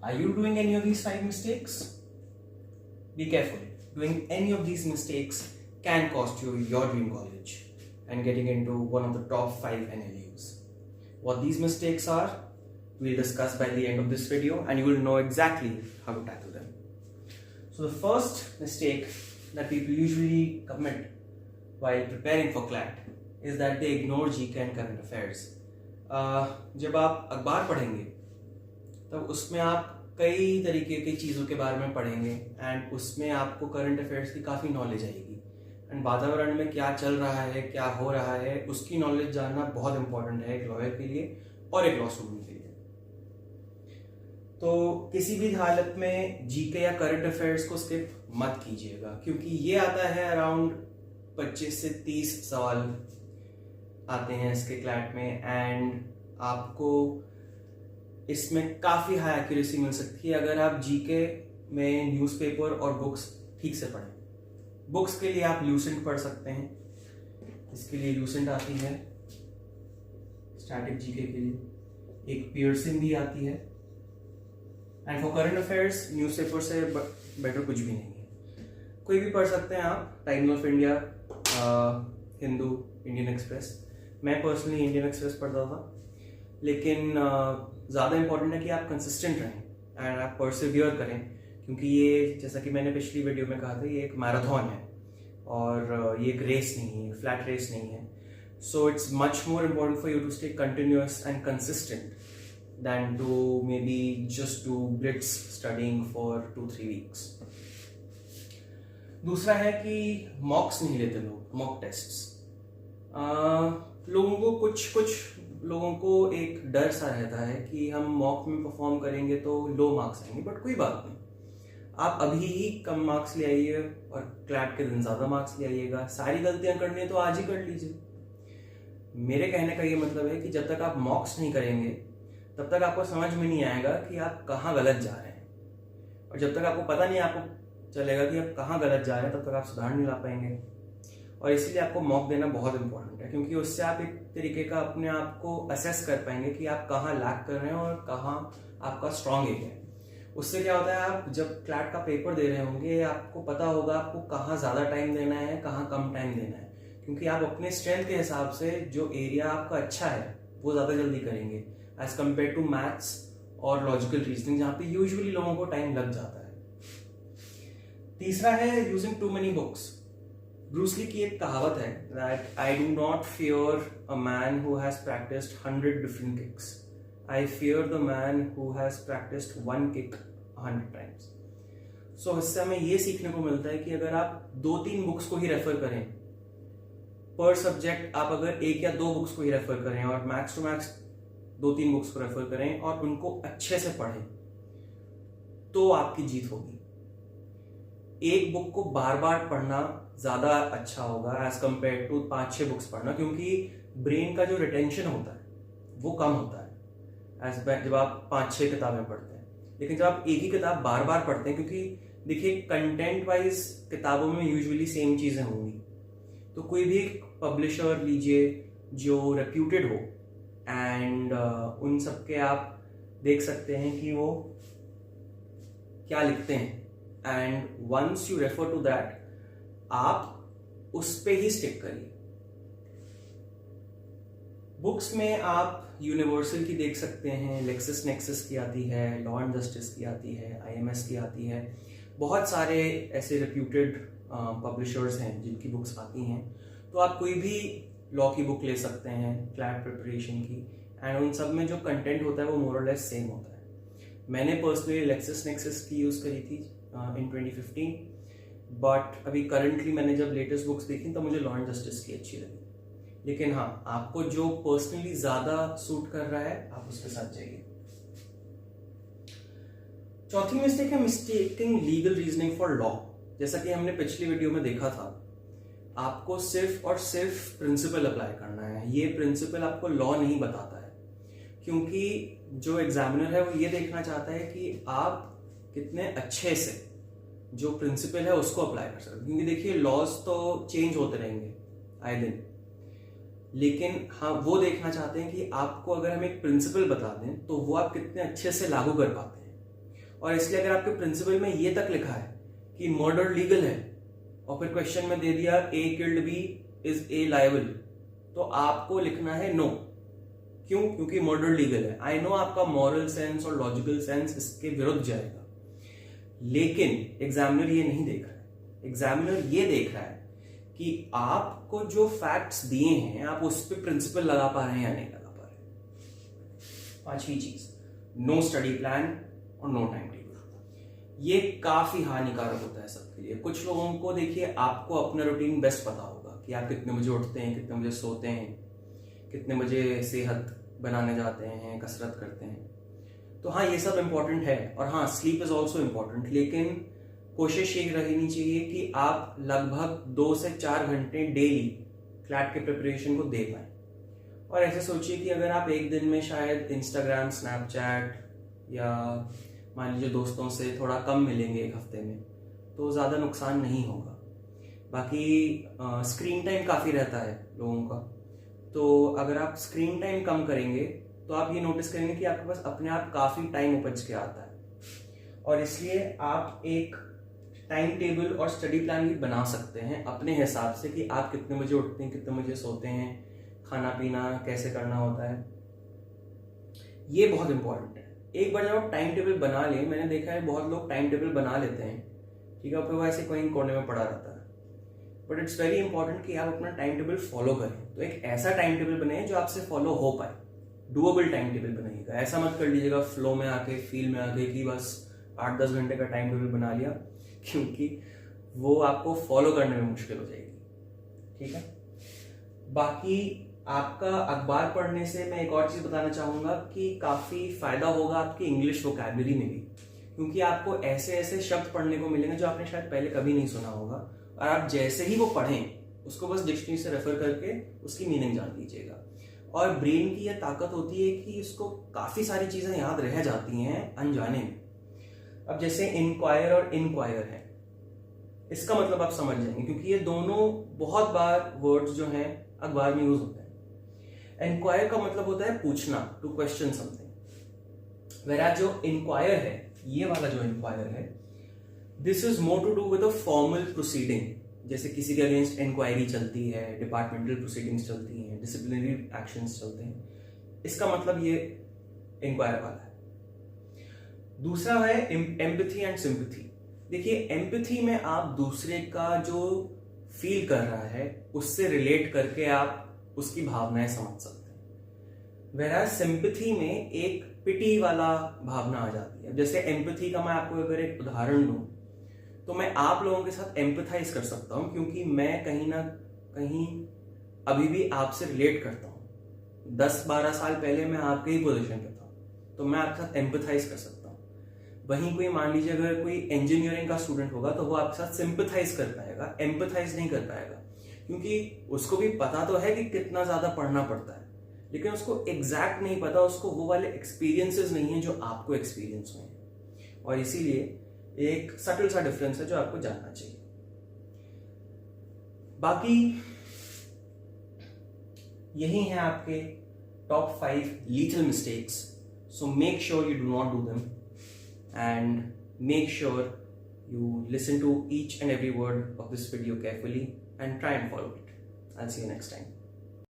Are you doing any of these 5 mistakes? Be careful. Doing any of these mistakes can cost you your dream college and getting into one of the top 5 NLUs. What these mistakes are, we'll discuss by the end of this video and you will know exactly how to tackle them. So the first mistake that people usually commit while preparing for CLAT is that they ignore GK and current affairs. जब आप अखबार पढ़ेंगे तब उसमें आप कई तरीके की चीज़ों के बारे में पढ़ेंगे एंड उसमें आपको करंट अफेयर्स की काफ़ी नॉलेज आएगी एंड वातावरण में क्या चल रहा है, क्या हो रहा है, उसकी नॉलेज जानना बहुत इंपॉर्टेंट है एक लॉयर के लिए और एक लॉ स्टूडेंट के लिए। तो किसी भी हालत में जीके या करंट अफेयर्स को स्किप मत कीजिएगा क्योंकि ये आता है अराउंड 25 से 30 सवाल आते हैं इसके क्लैट में एंड आपको इसमें काफ़ी हाई एक्यूरेसी मिल सकती है अगर आप जीके में न्यूज़पेपर और बुक्स ठीक से पढ़ें। बुक्स के लिए आप ल्यूसेंट पढ़ सकते हैं, इसके लिए ल्यूसेंट आती है स्टैटिक जीके के लिए, एक पियर्सन भी आती है and for current affairs newspaper से बेटर कुछ भी नहीं है। कोई भी पढ़ सकते हैं आप, times of India, Hindu, Indian express. मैं पर्सनली इंडियन एक्सप्रेस पढ़ता था लेकिन ज़्यादा इंपॉर्टेंट है कि आप कंसिस्टेंट रहें एंड आप परसिवियर करें क्योंकि ये जैसा कि मैंने पिछली वीडियो में कहा था ये एक मैराथन है और ये एक रेस नहीं है, फ्लैट रेस नहीं है। So it's much more important for you to stay continuous and consistent than to maybe just do blitz studying for 2-3 weeks. दूसरा है कि मॉक्स नहीं लेते लोग, मॉक टेस्ट्स। लोगों को कुछ लोगों को एक डर सा रहता है कि हम मॉक में परफॉर्म करेंगे तो लो मार्क्स आएंगे, बट कोई बात नहीं, आप अभी ही कम मार्क्स ले आइए और क्लैट के दिन ज़्यादा मार्क्स ले आइएगा। सारी गलतियां करनी है तो आज ही कर लीजिए। मेरे कहने का ये मतलब है कि जब तक आप मॉक्स नहीं करेंगे तब तक आपको समझ में नहीं आएगा कि आप कहाँ गलत जा रहे हैं और जब तक आपको पता नहीं आपको चलेगा कि आप कहाँ गलत जा रहे हैं तब तक आप सुधार नहीं ला पाएंगे। और इसीलिए आपको मॉक देना बहुत इंपॉर्टेंट है क्योंकि उससे आप एक तरीके का अपने आप को असेस कर पाएंगे कि आप कहाँ लैक कर रहे हैं और कहाँ आपका स्ट्रॉन्ग एरिया है। उससे क्या होता है, आप जब क्लैट का पेपर दे रहे होंगे आपको पता होगा आपको कहाँ ज़्यादा टाइम देना है, कहाँ कम टाइम देना है, क्योंकि आप अपने स्ट्रेंथ के हिसाब से जो एरिया आपका अच्छा है वो ज़्यादा जल्दी करेंगे एज कम्पेयर टू मैथ्स और लॉजिकल रीजनिंग जहाँ पे यूजुअली लोगों को टाइम लग जाता है। तीसरा है using too many books. Bruce Lee की एक कहावत है that I do not fear a man who has practiced 100 different kicks. I fear the man who has practiced one kick 100 times. So इससे हमें ये सीखने को मिलता है कि अगर आप 2-3 बुक्स को ही रेफर करें पर सब्जेक्ट, आप अगर 1 या 2 बुक्स को ही रेफर करें और मैक्स टू मैक्स 2-3 बुक्स को रेफर करें और उनको अच्छे से पढ़ें तो आपकी जीत होगी। एक बुक को बार बार पढ़ना ज़्यादा अच्छा होगा एज कम्पेयर टू 5-6 बुक्स पढ़ना क्योंकि ब्रेन का जो रिटेंशन होता है वो कम होता है एज जब आप 5-6 किताबें पढ़ते हैं। लेकिन जब आप एक ही किताब बार बार पढ़ते हैं, क्योंकि देखिए कंटेंट वाइज किताबों में यूजुअली सेम चीज़ें होंगी, तो कोई भी पब्लिशर लीजिए जो रेप्यूटेड हो एंड उन सब के आप देख सकते हैं कि वो क्या लिखते हैं and once you refer to that आप उस पे ही स्टिक करिए। बुक्स में आप यूनिवर्सल की देख सकते हैं, लेक्सिस नेक्सिस की आती है, लॉ एंड जस्टिस की आती है, IMS की आती है, बहुत सारे ऐसे रेप्यूटेड पब्लिशर्स हैं जिनकी बुक्स आती हैं। तो आप कोई भी लॉ की बुक ले सकते हैं क्लैट प्रिपरेशन की एंड उन सब में जो कंटेंट होता है वो मोर और लेस सेम होता है। मैंने पर्सनली लेक्सिस नेक्सिस की यूज़ करी थी इन 2015, बट अभी करंटली मैंने जब लेटेस्ट बुक्स देखी तो मुझे लॉ एंड जस्टिस की अच्छी लगी। लेकिन हाँ, आपको जो पर्सनली ज़्यादा सूट कर रहा है आप उसके साथ जाइए। चौथी मिस्टेक है mistaking legal reasoning for law. जैसा कि हमने पिछली वीडियो में देखा था, आपको सिर्फ और सिर्फ प्रिंसिपल अप्लाई करना है। ये प्रिंसिपल आपको लॉ नहीं बताता है, क्योंकि जो एग्जामिनर है वो ये देखना चाहता है कि आप कितने अच्छे से जो प्रिंसिपल है उसको अप्लाई कर सकते हैं। क्योंकि देखिए लॉज तो चेंज होते रहेंगे आए दिन, लेकिन हाँ वो देखना चाहते हैं कि आपको अगर हम एक प्रिंसिपल बता दें तो वो आप कितने अच्छे से लागू कर पाते हैं। और इसलिए अगर आपके प्रिंसिपल में ये तक लिखा है कि मर्डर लीगल है और फिर क्वेश्चन में दे दिया A killed B is A liable, तो आपको लिखना है नो। क्यों? क्योंकि मर्डर लीगल है। आई नो आपका मॉरल सेंस और लॉजिकल सेंस इसके विरुद्ध जाएगा, लेकिन एग्जामिनर ये नहीं देख रहा है। एग्जामिनर ये देख रहा है कि आपको जो फैक्ट्स दिए हैं आप उस पर प्रिंसिपल लगा पा रहे हैं या नहीं लगा पा रहे हैं। पांचवी चीज, नो स्टडी प्लान और नो टाइम टेबल। ये काफी हानिकारक होता है सबके लिए। कुछ लोगों को देखिए, आपको अपना रूटीन बेस्ट पता होगा कि आप कितने बजे उठते हैं, कितने बजे सोते हैं, कितने बजे सेहत बनाने जाते हैं, कसरत करते हैं। तो हाँ, ये सब इंपॉर्टेंट है, और हाँ, स्लीप इज ऑल्सो इम्पॉर्टेंट, लेकिन कोशिश ये रहनी चाहिए कि आप लगभग 2 से 4 घंटे डेली क्लैट के प्रिपरेशन को दे पाएं। और ऐसे सोचिए कि अगर आप एक दिन में शायद इंस्टाग्राम, स्नैपचैट या मान लीजिए दोस्तों से थोड़ा कम मिलेंगे एक हफ्ते में, तो ज़्यादा नुकसान नहीं होगा। बाकी स्क्रीन टाइम काफ़ी रहता है लोगों का, तो अगर आप स्क्रीन टाइम कम करेंगे तो आप ये नोटिस करेंगे कि आपके पास अपने आप काफ़ी टाइम उपज के आता है। और इसलिए आप एक टाइम टेबल और स्टडी प्लान भी बना सकते हैं अपने हिसाब से कि आप कितने बजे उठते हैं, कितने बजे सोते हैं, खाना पीना कैसे करना होता है। ये बहुत इंपॉर्टेंट है। एक बार जब आप टाइम टेबल बना लें, मैंने देखा है बहुत लोग टाइम टेबल बना लेते हैं, ठीक है, फिर वो ऐसे कोई कोने में पड़ा रहता है। बट इट्स वेरी इंपॉर्टेंट कि आप अपना टाइम टेबल फॉलो करें। तो एक ऐसा टाइम टेबल बनाइए जो आपसे फॉलो हो पाए, डुएबल टाइम टेबल बनाइएगा। ऐसा मत कर लीजिएगा फ्लो में आके, फील में आके कि बस 8-10 घंटे का टाइम टेबल बना लिया, क्योंकि वो आपको फॉलो करने में मुश्किल हो जाएगी, ठीक है। बाकी आपका अखबार पढ़ने से मैं एक और चीज बताना चाहूंगा कि काफी फायदा होगा आपकी इंग्लिश वोकैबुलरी में भी, क्योंकि आपको ऐसे ऐसे शब्द पढ़ने को मिलेंगे जो आपने शायद पहले कभी नहीं सुना होगा, और आप जैसे ही वो पढ़ें उसको बस डिक्शनरी से रेफर करके उसकी मीनिंग जान लीजिएगा। और ब्रेन की यह ताकत होती है कि इसको काफी सारी चीजें याद रह जाती हैं अनजाने में। अब जैसे इंक्वायर और इनक्वायर है, इसका मतलब आप समझ जाएंगे, क्योंकि ये दोनों बहुत बार वर्ड्स जो हैं अखबार में यूज होते हैं। इंक्वायर का मतलब होता है पूछना, टू क्वेश्चन समथिंग, वेराज जो इंक्वायर है, ये वाला जो इंक्वायर है, this is more to do with a formal proceeding. जैसे किसी के अगेंस्ट इंक्वायरी चलती है, डिपार्टमेंटल प्रोसीडिंग्स चलती हैं, डिसिप्लिनरी एक्शंस चलते हैं, इसका मतलब ये इंक्वायर वाला है। दूसरा है एम्पैथी एंड सिंपैथी। देखिए, एम्पैथी में आप दूसरे का जो फील कर रहा है उससे रिलेट करके आप उसकी भावनाएं समझ सकते हैं, वेराज सिंपैथी में एक पिटी वाला भावना आ जाती है। जैसे एम्पैथी का मैं आपको अगर एक उदाहरण दूं, तो मैं आप लोगों के साथ एम्पैथाइज कर सकता हूं, क्योंकि मैं कहीं ना कहीं अभी भी आपसे रिलेट करता हूं। 10-12 साल पहले मैं आपके ही पोजीशन पे था, तो मैं आपके साथ एम्पैथाइज कर सकता हूं। वहीं कोई मान लीजिए अगर कोई इंजीनियरिंग का स्टूडेंट होगा तो वो आपके साथ सिंपैथाइज कर पाएगा, एम्पैथाइज नहीं कर पाएगा, क्योंकि उसको भी पता तो है कि कितना ज्यादा पढ़ना पड़ता है, लेकिन उसको एग्जैक्ट नहीं पता, उसको वो वाले एक्सपीरियंसेस नहीं है जो आपको एक्सपीरियंस हुए हैं। और इसीलिए एक सटल सा डिफरेंस है जो आपको जानना चाहिए। बाकी यही है आपके top 5 lethal mistakes, so make sure you do not do them and make sure you listen to each and every word of this video carefully and try and follow it. I'll see you next time.